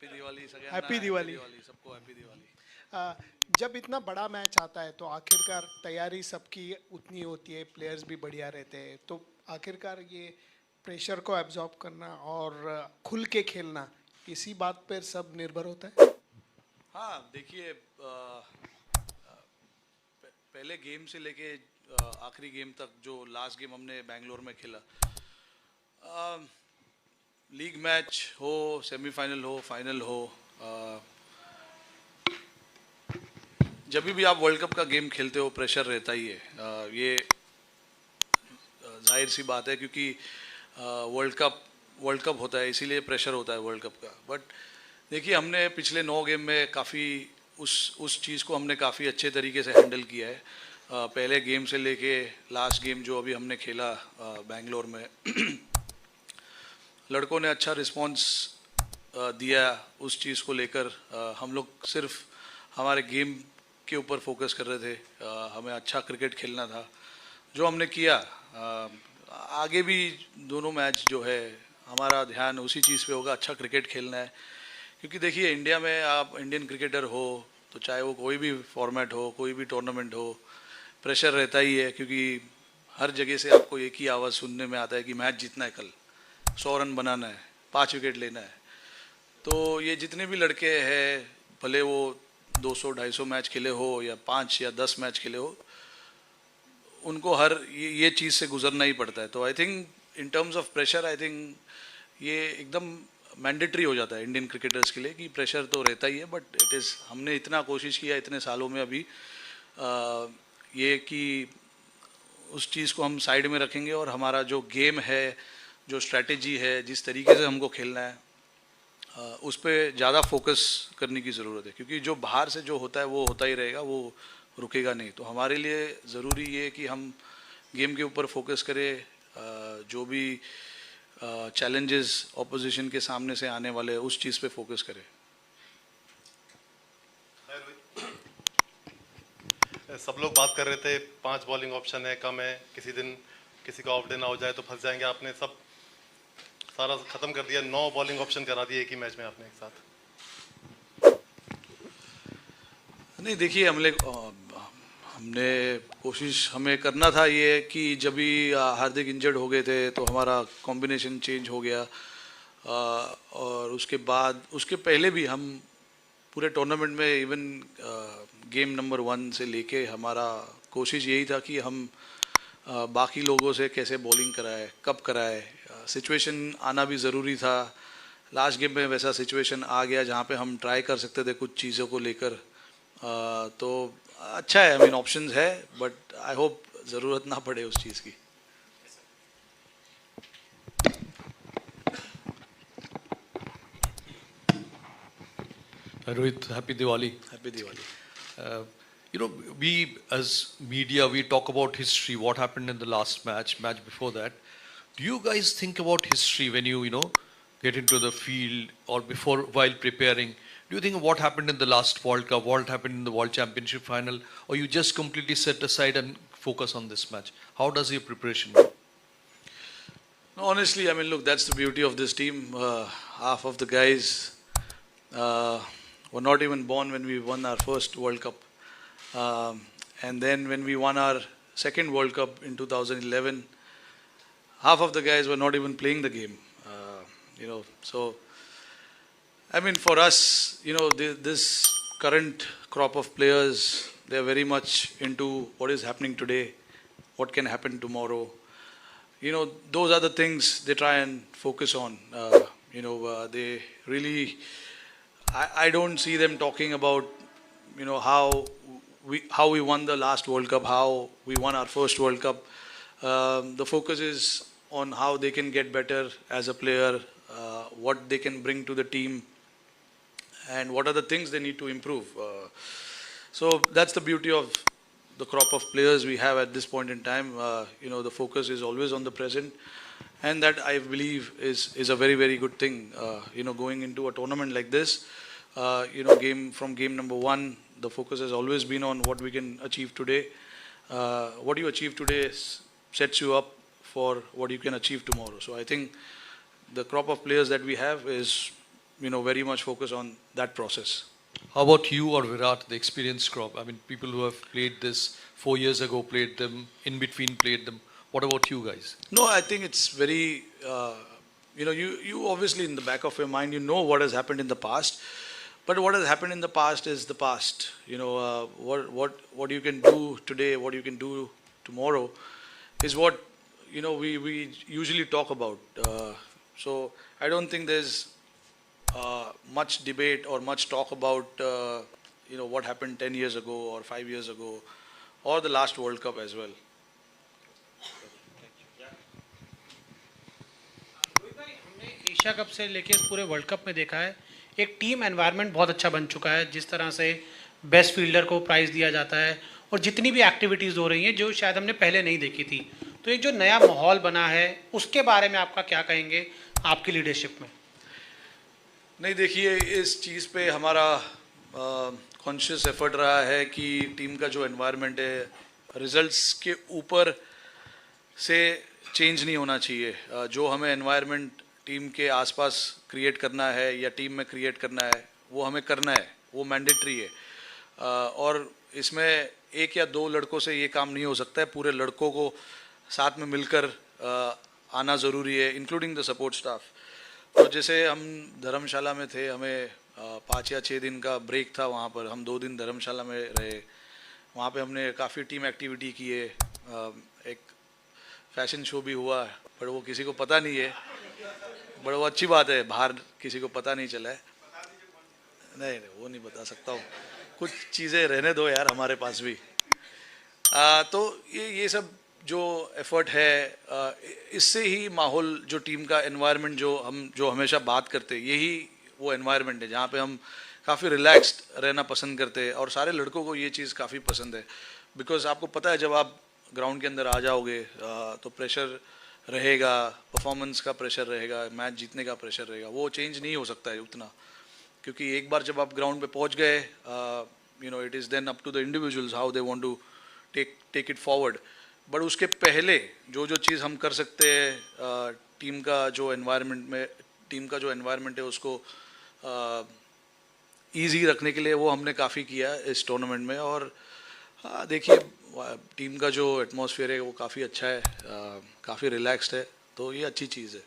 Happy Diwali सगळ्यांना. Happy Diwali. सबको happy Diwali. जब इतना बड़ा मैच आता है तो आखिरकार तैयारी सबकी उतनी होती है, प्लेयर्स भी बढ़िया रहते हैं, तो आखिरकार ये प्रेशर को एब्जॉर्ब करना और खुल के खेलना, इसी बात पर सब निर्भर होता है. हाँ देखिए, पहले गेम से लेके आखिरी गेम तक, जो लास्ट गेम हमने बेंगलोर में खेला, लीग मैच हो, सेमीफाइनल हो, फाइनल हो, जब भी आप वर्ल्ड कप का गेम खेलते हो प्रेशर रहता ही है. ये जाहिर सी बात है, क्योंकि वर्ल्ड कप होता है, इसीलिए प्रेशर होता है वर्ल्ड कप का. बट देखिए, हमने पिछले 9 गेम में काफ़ी उस चीज़ को हमने काफ़ी अच्छे तरीके से हैंडल किया है. पहले गेम से लेके लास्ट गेम जो अभी हमने खेला बेंगलोर में, लड़कों ने अच्छा रिस्पांस दिया उस चीज़ को लेकर. हम लोग सिर्फ हमारे गेम के ऊपर फोकस कर रहे थे. हमें अच्छा क्रिकेट खेलना था, जो हमने किया. आगे भी दोनों मैच जो है हमारा ध्यान उसी चीज़ पे होगा, अच्छा क्रिकेट खेलना है. क्योंकि देखिए, इंडिया में आप इंडियन क्रिकेटर हो तो चाहे वो कोई भी फॉर्मेट हो, कोई भी टूर्नामेंट हो, प्रेशर रहता ही है. क्योंकि हर जगह से आपको एक ही आवाज़ सुनने में आता है कि मैच जीतना है, कल 100 रन बनाना है, 5 विकेट लेना है. तो ये जितने भी लड़के हैं, भले वो 200-250 मैच खेले हो या 5 या 10 मैच खेले हो, उनको हर ये चीज़ से गुजरना ही पड़ता है. तो I think in terms of pressure, I think ये एकदम मैंडेटरी हो जाता है इंडियन क्रिकेटर्स के लिए कि प्रेशर तो रहता ही है. बट इट इज़, हमने इतना कोशिश किया इतने सालों में अभी ये कि उस चीज़ को हम साइड में रखेंगे और हमारा जो गेम है, जो स्ट्रैटेजी है, जिस तरीके से हमको खेलना है, उस पर ज़्यादा फोकस करने की ज़रूरत है. क्योंकि जो बाहर से जो होता है वो होता ही रहेगा, वो रुकेगा नहीं. तो हमारे लिए ज़रूरी ये है कि हम गेम के ऊपर फोकस करें. जो भी चैलेंजेस ऑपोजिशन के सामने से आने वाले हैं, उस चीज़ पे फोकस करें. सब लोग बात कर रहे थे 5 बॉलिंग ऑप्शन है, कम है, किसी दिन किसी का ऑफ डे ना हो जाए तो फंस जाएंगे. आपने सब सारा खत्म कर दिया, 9 बॉलिंग ऑप्शन करा दिए एक ही मैच में आपने एक साथ. नहीं देखिए, हमने कोशिश हमें करना था ये कि जब भी हार्दिक इंजर्ड हो गए थे तो हमारा कॉम्बिनेशन चेंज हो गया. और उसके बाद, उसके पहले भी हम पूरे टूर्नामेंट में, इवन गेम नंबर 1 से लेके, हमारा कोशिश यही था कि हम बाकी लोगों से कैसे बॉलिंग कराए, कब कराए. सिचुएशन आना भी ज़रूरी था. लास्ट गेम में वैसा सिचुएशन आ गया जहाँ पे हम ट्राई कर सकते थे कुछ चीज़ों को लेकर. तो अच्छा है, आई मीन ऑप्शंस है, बट आई होप ज़रूरत ना पड़े उस चीज़ की. Rohit, happy Diwali. Happy Diwali. We as media, we talk about history, what happened in the last match before that. Do you guys think about history when you get into the field or before, while preparing? Do you think what happened in the last World Cup, what happened in the World Championship final, or you just completely set aside and focus on this match? How does your preparation go? No, honestly, I mean, look, that's the beauty of this team. Half of the guys were not even born when we won our first World Cup. And then when we won our second World Cup in 2011, half of the guys were not even playing the game. So I mean, for us, this current crop of players, they are very much into what is happening today, what can happen tomorrow. Those are the things they try and focus on. They really, I don't see them talking about, how we won the last World Cup, how we won our first World Cup. The focus is on how they can get better as a player, what they can bring to the team, and what are the things they need to improve. So that's the beauty of the crop of players we have at this point in time. The focus is always on the present, and that, I believe, is a very, very good thing. Going into a tournament like this, from game number 1, the focus has always been on what we can achieve today. What you achieve today sets you up for what you can achieve tomorrow. So I think the crop of players that we have is very much focus on that process. How about you or Virat, the experienced crop? I mean, people who have played this 4 years ago, played them, in between played them. What about you guys? No, I think it's very, you obviously in the back of your mind, you know what has happened in the past. But what has happened in the past is the past. What you can do today, what you can do tomorrow is what, we usually talk about. So I don't think there's much debate or much talk about, what happened 10 years ago or 5 years ago or the last World Cup as well. Rohit भाई, हमने Asia cup से लेके इस पूरे world cup में देखा है एक टीम एनवायरनमेंट बहुत अच्छा बन चुका है, जिस तरह से बेस्ट फील्डर को प्राइज़ दिया जाता है और जितनी भी एक्टिविटीज़ हो रही हैं जो शायद हमने पहले नहीं देखी थी, तो एक जो नया माहौल बना है उसके बारे में आपका क्या कहेंगे आपकी लीडरशिप में? नहीं, देखिए, इस चीज़ पे हमारा कॉन्शियस एफर्ट रहा है कि टीम का जो एनवायरनमेंट है रिजल्ट्स के ऊपर से चेंज नहीं होना चाहिए. जो हमें एनवायरनमेंट टीम के आसपास क्रिएट करना है या टीम में क्रिएट करना है वो हमें करना है, वो मैंडेटरी है. और इसमें एक या दो लड़कों से ये काम नहीं हो सकता है, पूरे लड़कों को साथ में मिलकर आना ज़रूरी है, इंक्लूडिंग द सपोर्ट स्टाफ. तो जैसे हम धर्मशाला में थे, हमें 5 या 6 दिन का ब्रेक था, वहाँ पर हम 2 दिन धर्मशाला में रहे. वहाँ पे हमने काफ़ी टीम एक्टिविटी की है. एक फैशन शो भी हुआ, पर वो किसी को पता नहीं है, बड़ा वो अच्छी बात है, बाहर किसी को पता नहीं चला है. नहीं, वो नहीं बता सकता हूँ, कुछ चीज़ें रहने दो यार हमारे पास भी. तो ये सब जो एफर्ट है, इससे ही माहौल, जो टीम का एनवायरनमेंट जो हमेशा बात करते हैं, यही वो एनवायरनमेंट है जहाँ पे हम काफ़ी रिलैक्स्ड रहना पसंद करते हैं. और सारे लड़कों को ये चीज़ काफ़ी पसंद है, बिकॉज आपको पता है जब आप ग्राउंड के अंदर आ जाओगे तो प्रेशर रहेगा, परफॉर्मेंस का प्रेशर रहेगा, मैच जीतने का प्रेशर रहेगा. वो चेंज नहीं हो सकता है उतना, क्योंकि एक बार जब आप ग्राउंड पे पहुंच गए, it is then up to the individuals how they want to take it forward. But उसके पहले जो चीज़ हम कर सकते हैं टीम का जो एनवायरनमेंट है उसको ईजी रखने के लिए, वो हमने काफ़ी किया इस टूर्नामेंट में. और देखिए, टीम का जो एटमॉस्फेयर है वो काफ़ी अच्छा है, काफ़ी रिलैक्स्ड है, तो ये अच्छी चीज़ है.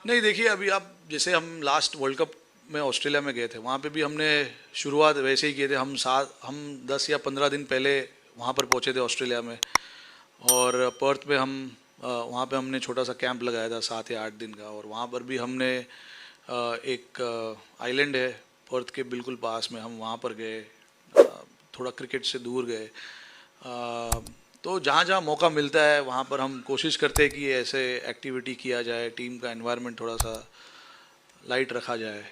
नहीं, देखिए, अभी आप जैसे हम लास्ट वर्ल्ड कप में ऑस्ट्रेलिया में गए थे, वहाँ पे भी हमने शुरुआत वैसे ही किए थे. हम 10 या 15 दिन पहले वहाँ पर पहुँचे थे ऑस्ट्रेलिया में, और पर्थ में वहाँ पे हमने छोटा सा कैंप लगाया था 7 या 8 दिन का. और वहाँ पर भी हमने एक आइलैंड है पर्थ के बिल्कुल पास में, हम वहाँ पर गए, थोड़ा क्रिकेट से दूर गए. तो जहाँ जहाँ मौका मिलता है वहाँ पर हम कोशिश करते हैं कि ऐसे एक्टिविटी किया जाए, टीम का एनवायरनमेंट थोड़ा सा लाइट रखा जाए.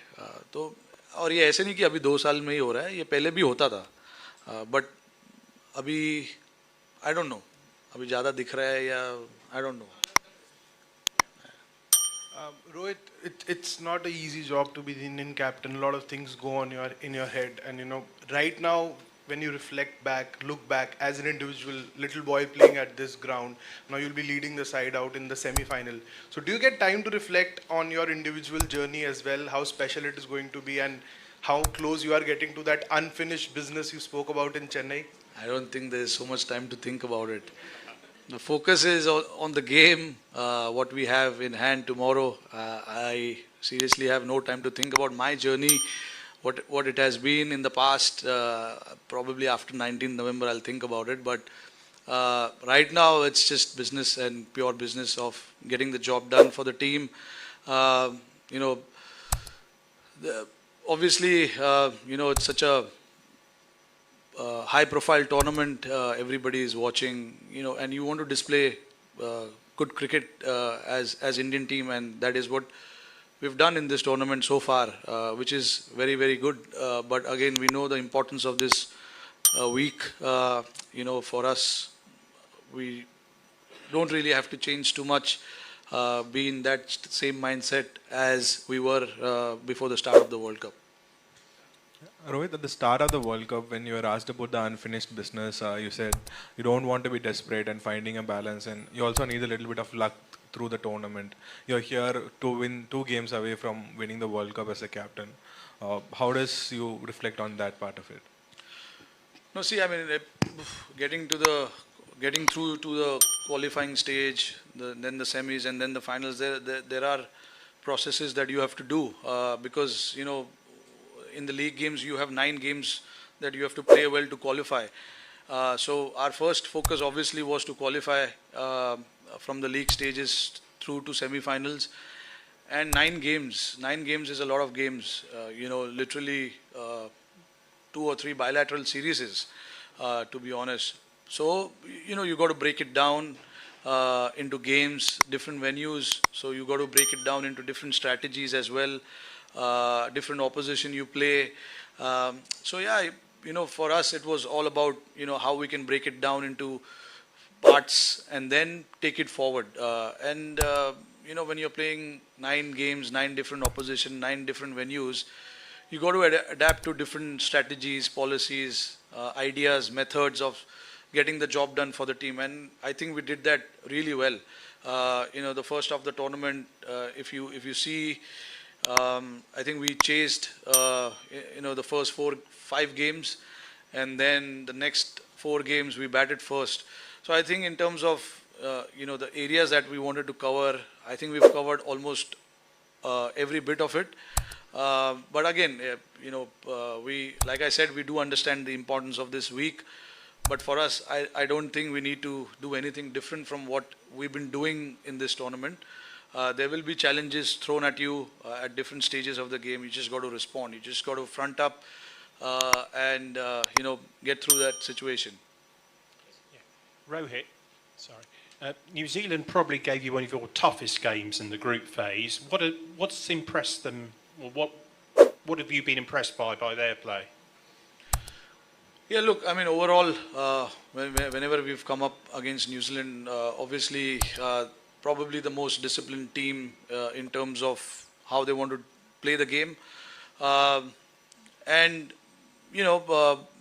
तो और ये ऐसे नहीं कि अभी 2 साल में ही हो रहा है, ये पहले भी होता था, बट अभी आई डोंट नो, अभी ज़्यादा दिख रहा है या I don't know. Rohit, it's not an easy job to be the Indian captain. A lot of things go on in your head, and right now, when you reflect back, look back as an individual, little boy playing at this ground, now you'll be leading the side out in the semi-final. So, do you get time to reflect on your individual journey as well, how special it is going to be, and how close you are getting to that unfinished business you spoke about in Chennai? I don't think there's so much time to think about it. The focus is on the game, what we have in hand tomorrow. I seriously have no time to think about my journey, what it has been in the past. Probably after 19th November I'll think about it. But right now it's just business and pure business of getting the job done for the team. Obviously, it's such a high-profile tournament. Everybody is watching, and you want to display good cricket as Indian team, and that is what we've done in this tournament so far, which is very, very good. But again, we know the importance of this week. For us, we don't really have to change too much, be in that same mindset as we were before the start of the World Cup. Rohit, at the start of the World Cup, when you were asked about the unfinished business, you said you don't want to be desperate and finding a balance, and you also need a little bit of luck through the tournament. You're here to win 2 games away from winning the World Cup as a captain. How does you reflect on that part of it? No, see, I mean, getting to the getting through to the qualifying stage, then the semis, and then the finals. There are processes that you have to do because in the league games you have 9 games that you have to play well to qualify. So our first focus obviously was to qualify from the league stages through to semi-finals. And 9 games is a lot of games. Literally 2 or 3 bilateral series, to be honest. So you got to break it down into games, different venues. So you got to break it down into different strategies as well, different opposition you play. So yeah, for us it was all about how we can break it down into parts and then take it forward. And when you're playing 9 games, 9 different opposition, 9 different venues, you got to adapt to different strategies, policies, ideas, methods of getting the job done for the team. And I think we did that really well. The first of the tournament, if you see, I think we chased, the first 4-5 games, and then the next 4 games we batted first. So I think in terms of the areas that we wanted to cover, I think we've covered almost every bit of it. But again, we, like I said, we do understand the importance of this week. But for us, I don't think we need to do anything different from what we've been doing in this tournament. There will be challenges thrown at you at different stages of the game. You just got to respond. You just got to front up and get through that situation. Rohit, sorry. New Zealand probably gave you one of your toughest games in the group phase. What's impressed them, or what have you been impressed by their play? Yeah, look, I mean, overall, whenever we've come up against New Zealand, obviously, probably the most disciplined team in terms of how they want to play the game. And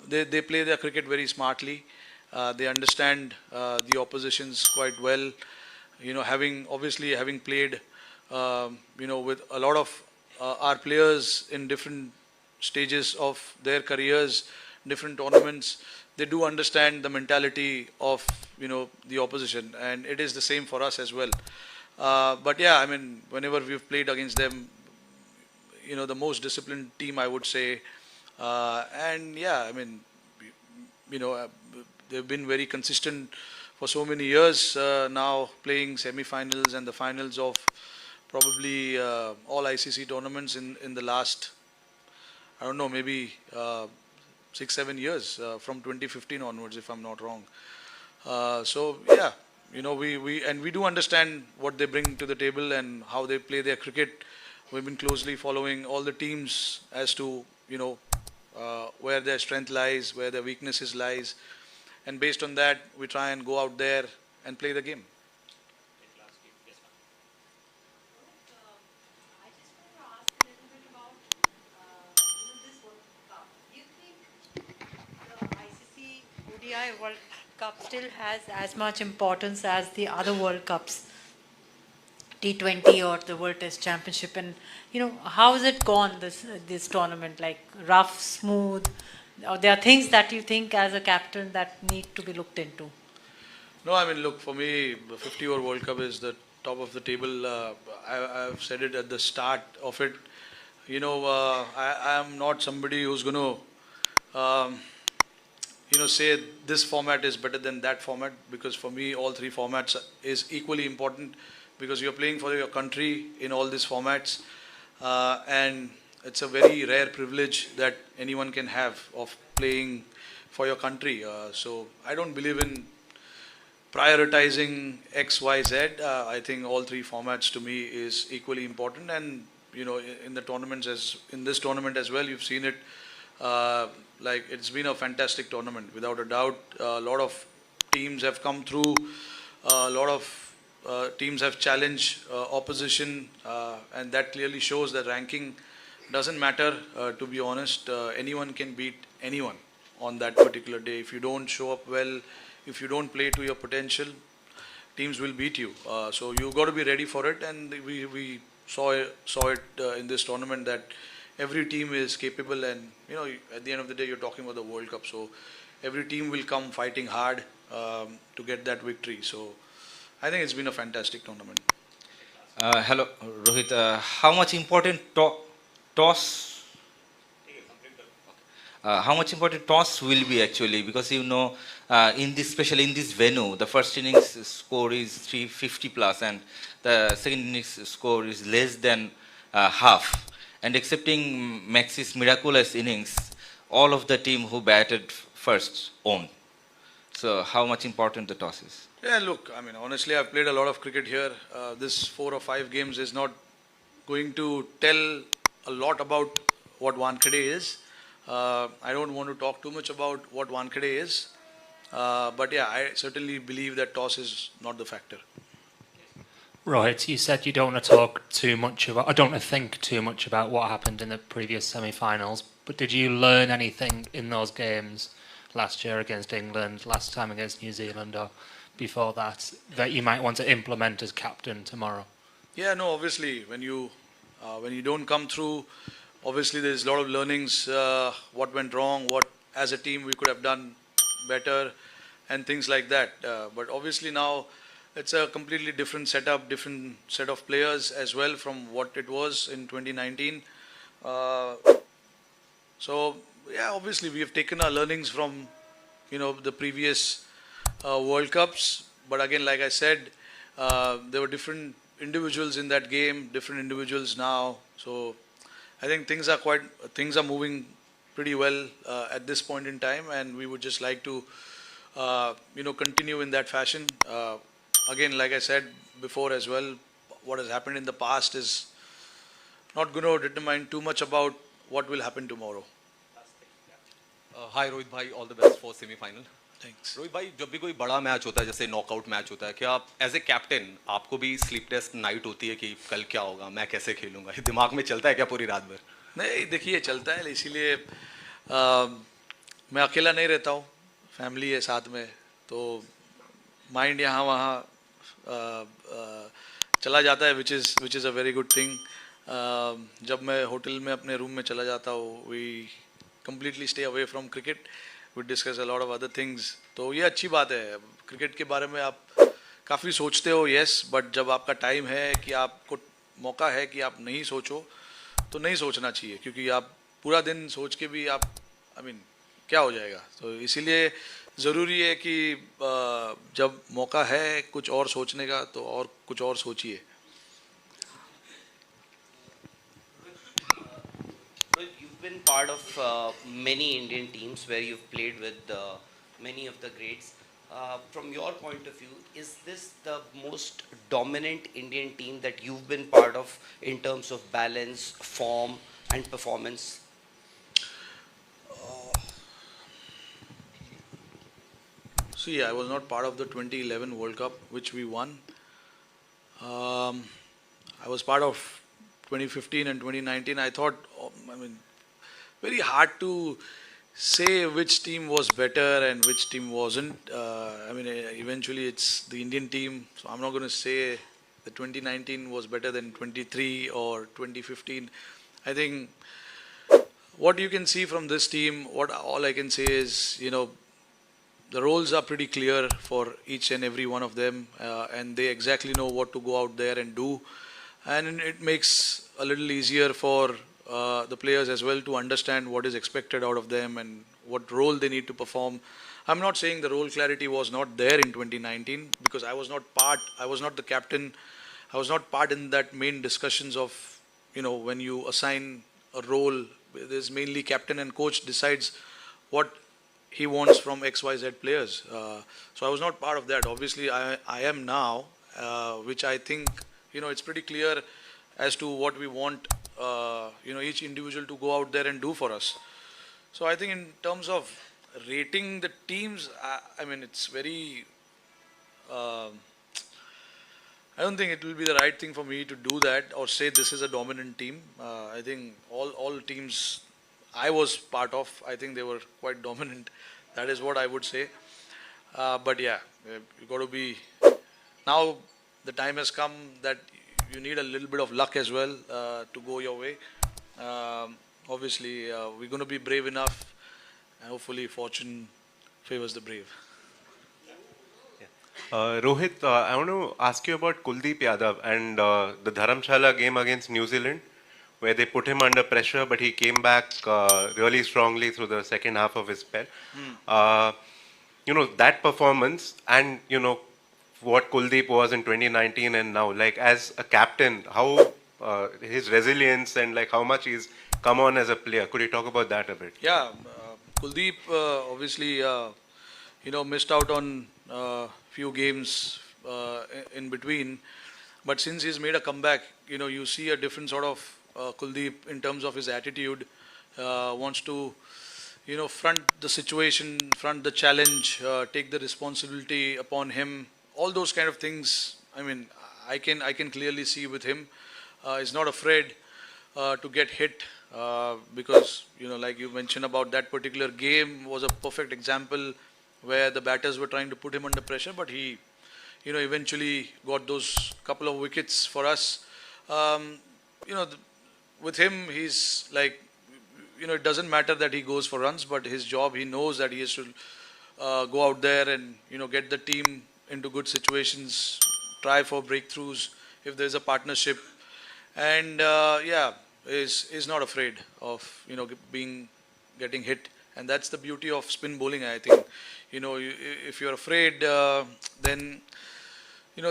they play their cricket very smartly. They understand the oppositions quite well. Having played, with a lot of our players in different stages of their careers, different tournaments, they do understand the mentality of the opposition, and it is the same for us as well. But yeah, I mean, whenever we've played against them, the most disciplined team, I would say. And yeah, I mean, they've been very consistent for so many years now, playing semi-finals and the finals of probably all ICC tournaments in the last, I don't know, maybe 6-7 years from 2015 onwards, if I'm not wrong. So yeah, we do understand what they bring to the table and how they play their cricket. We've been closely following all the teams as to where their strength lies, where their weaknesses lies, and based on that, we try and go out there and play the game. I just want to ask a little bit about this World Cup. Do you think the ICC ODI World Cup still has as much importance as the other World Cups, T20 or the World Test Championship? And how has it gone this tournament? Like rough, smooth? Or there are things that you think as a captain that need to be looked into? No, I mean, look, for me, the 50-over World Cup is the top of the table. I've said it at the start of it. I am not somebody who's going to, say this format is better than that format, because for me, all 3 formats is equally important, because you're playing for your country in all these formats. And it's a very rare privilege that anyone can have of playing for your country. So I don't believe in prioritizing X, Y, Z. I think all 3 formats to me is equally important. And in the tournaments, in this tournament as well, you've seen it. Like, it's been a fantastic tournament, without a doubt. A lot of teams have come through. A lot of teams have challenged opposition, and that clearly shows the ranking doesn't matter, to be honest. Anyone can beat anyone on that particular day. If you don't show up well, if you don't play to your potential, teams will beat you. So you got to be ready for it, and we saw it in this tournament that every team is capable, and at the end of the day, you're talking about the World Cup. So every team will come fighting hard to get that victory. So I think it's been a fantastic tournament. Hello, Rohit. How much important toss? How much important toss will be actually, because in this, especially in this venue, the first innings score is 350 plus, and the second innings score is less than half. And excepting Max's miraculous innings, all of the team who batted first won. So how much important the toss is? Yeah, look, I mean, honestly, I've played a lot of cricket here. This 4 or 5 games is not going to tell a lot about what Wankhede is. I don't want to talk too much about what Wankhede is. But yeah, I certainly believe that toss is not the factor. Right, you said you don't want to talk too much about, I don't want to think too much about what happened in the previous semi-finals, but did you learn anything in those games last year against England, last time against New Zealand, or before that you might want to implement as captain tomorrow? Yeah, no, obviously, when you don't come through, obviously there's a lot of learnings, what went wrong, what as a team we could have done better, and things like that. But obviously now it's a completely different setup, different set of players as well from what it was in 2019. So yeah, obviously we have taken our learnings from the previous World Cups. But again, like I said, there were different individuals in that game, different individuals now. So I think things are moving pretty well at this point in time, and we would just like to continue in that fashion. Again, like I said before as well, what has happened in the past is not going to determine too much about what will happen tomorrow. हाय रोहित भाई, all the best for semifinal. Thanks. Rohit भाई, जब भी कोई बड़ा match होता है, जैसे knockout match होता है, क्या आप एज ए कैप्टन आपको भी स्लीपलेस नाइट होती है कि कल क्या होगा, मैं कैसे खेलूंगा, ये दिमाग में चलता है क्या पूरी रात भर? नहीं, देखिए चलता है, इसीलिए मैं अकेला नहीं रहता हूँ, फैमिली है साथ में, तो माइंड यहाँ वहाँ चला जाता है, which is a very good thing. जब मैं होटल में अपने रूम में चला जाता हूँ, we completely stay away from cricket. We discuss a lot of other things. तो ये अच्छी बात है. क्रिकेट के बारे में आप काफ़ी सोचते हो, yes, but जब आपका टाइम है कि आपको मौका है कि आप नहीं सोचो, तो नहीं सोचना चाहिए, क्योंकि आप पूरा दिन सोच के भी आप क्या हो जाएगा. तो इसीलिए ज़रूरी है कि जब मौका है कुछ और सोचने का, तो और कुछ और सोचिए. Been part of many Indian teams where you've played with many of the greats. From your point of view, is this the most dominant Indian team that you've been part of in terms of balance, form, and performance? See, I was not part of the 2011 World Cup, which we won. I was part of 2015 and 2019. I thought, very hard to say which team was better and which team wasn't. Eventually it's the Indian team, so I'm not going to say that 2019 was better than 23 or 2015. I think what you can see from this team, all I can say is, the roles are pretty clear for each and every one of them, and they exactly know what to go out there and do. And it makes a little easier for the players as well to understand what is expected out of them and what role they need to perform. I'm not saying the role clarity was not there in 2019, because I was not the captain, I was not part in that main discussions of, when you assign a role, there's mainly captain and coach decides what he wants from XYZ players. So I was not part of that. Obviously I am now, which I think, it's pretty clear as to what we want each individual to go out there and do for us. So I think in terms of rating the teams, it's very I don't think it will be the right thing for me to do that or say this is a dominant team. I think all teams I was part of, I think they were quite dominant. That is what I would say. But yeah, you got to be. Now the time has come that you need a little bit of luck as well to go your way. Obviously, we're going to be brave enough, and hopefully, fortune favors the brave. Rohit, I want to ask you about Kuldeep Yadav and the Dharamshala game against New Zealand, where they put him under pressure, but he came back really strongly through the second half of his spell. You know, that performance and, you know, what Kuldeep was in 2019 and now, like as a captain, how his resilience and like how much he's come on as a player. Could you talk about that a bit? Yeah, Kuldeep obviously, missed out on few games in between, but since he's made a comeback, you see a different sort of Kuldeep in terms of his attitude. Wants to, front the situation, front the challenge, take the responsibility upon him. All those kind of things. I mean, I can clearly see with him. He's not afraid to get hit because like you mentioned about that particular game was a perfect example where the batters were trying to put him under pressure, but he eventually got those couple of wickets for us. With him, he's like, it doesn't matter that he goes for runs, but his job, he knows that he has to go out there and get the team into good situations, try for breakthroughs if there's a partnership, and is not afraid of getting hit, and that's the beauty of spin bowling. I think if you're afraid, then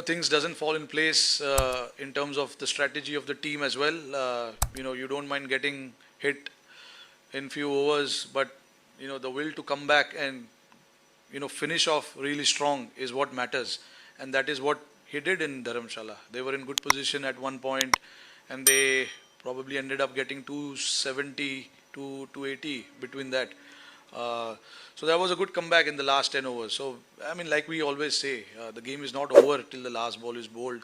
things doesn't fall in place in terms of the strategy of the team as well. You don't mind getting hit in few overs, but the will to come back and finish off really strong is what matters, and that is what he did in Dharamshala. They were in good position at one point, and they probably ended up getting 270 to 280 between that. So that was a good comeback in the last 10 overs. So I mean, like we always say, the game is not over till the last ball is bowled.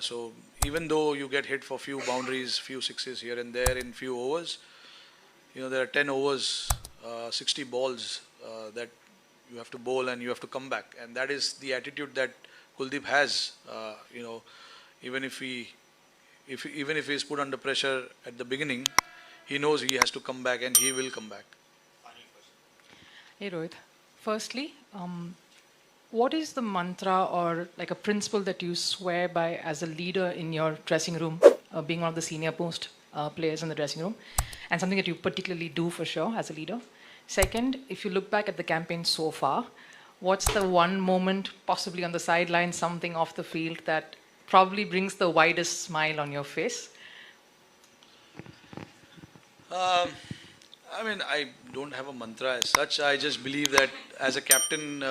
So even though you get hit for few boundaries, few sixes here and there in few overs, there are 10 overs, 60 balls that you have to bowl and you have to come back, and that is the attitude that Kuldeep has. Even if he is put under pressure at the beginning, he knows he has to come back and he will come back. Hey Rohit, firstly, what is the mantra or like a principle that you swear by as a leader in your dressing room, being one of the senior post players in the dressing room, and something that you particularly do for sure as a leader? Second, if you look back at the campaign so far, what's the one moment, possibly on the sideline, something off the field, that probably brings the widest smile on your face? I mean, I don't have a mantra as such. I just believe that as a captain,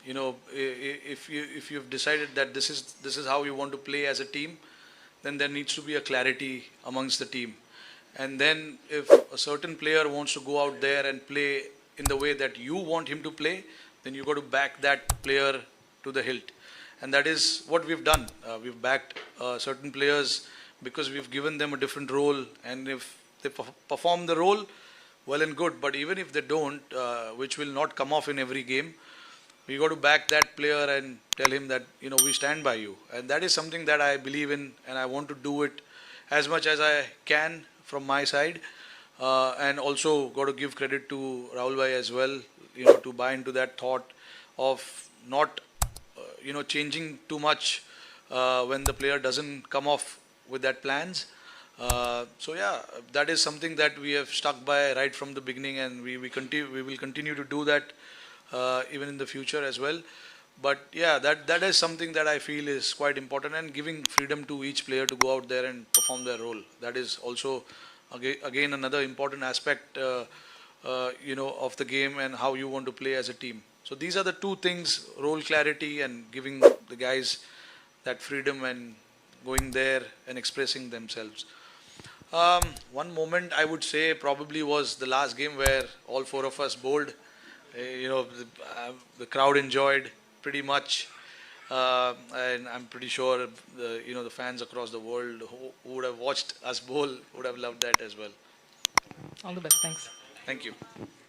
if you've decided that this is how you want to play as a team, then there needs to be a clarity amongst the team. And then if a certain player wants to go out there and play in the way that you want him to play, then you got to back that player to the hilt. And that is what we've done. We've backed certain players because we've given them a different role, and if they perform the role, well and good. But even if they don't, which will not come off in every game, we got to back that player and tell him that we stand by you. And that is something that I believe in, and I want to do it as much as I can from my side. And also got to give credit to Rahul Bhai as well, to buy into that thought of not changing too much when the player doesn't come off with that plans. So yeah, that is something that we have stuck by right from the beginning, and we will continue to do that even in the future as well. But yeah, that is something that I feel is quite important, and giving freedom to each player to go out there and perform their role. That is also again another important aspect of the game and how you want to play as a team. So these are the two things: role clarity and giving the guys that freedom and going there and expressing themselves. One moment I would say probably was the last game where all four of us bowled. The crowd enjoyed pretty much, and I'm pretty sure the fans across the world who would have watched us bowl would have loved that as well. All the best. Thanks. Thank you.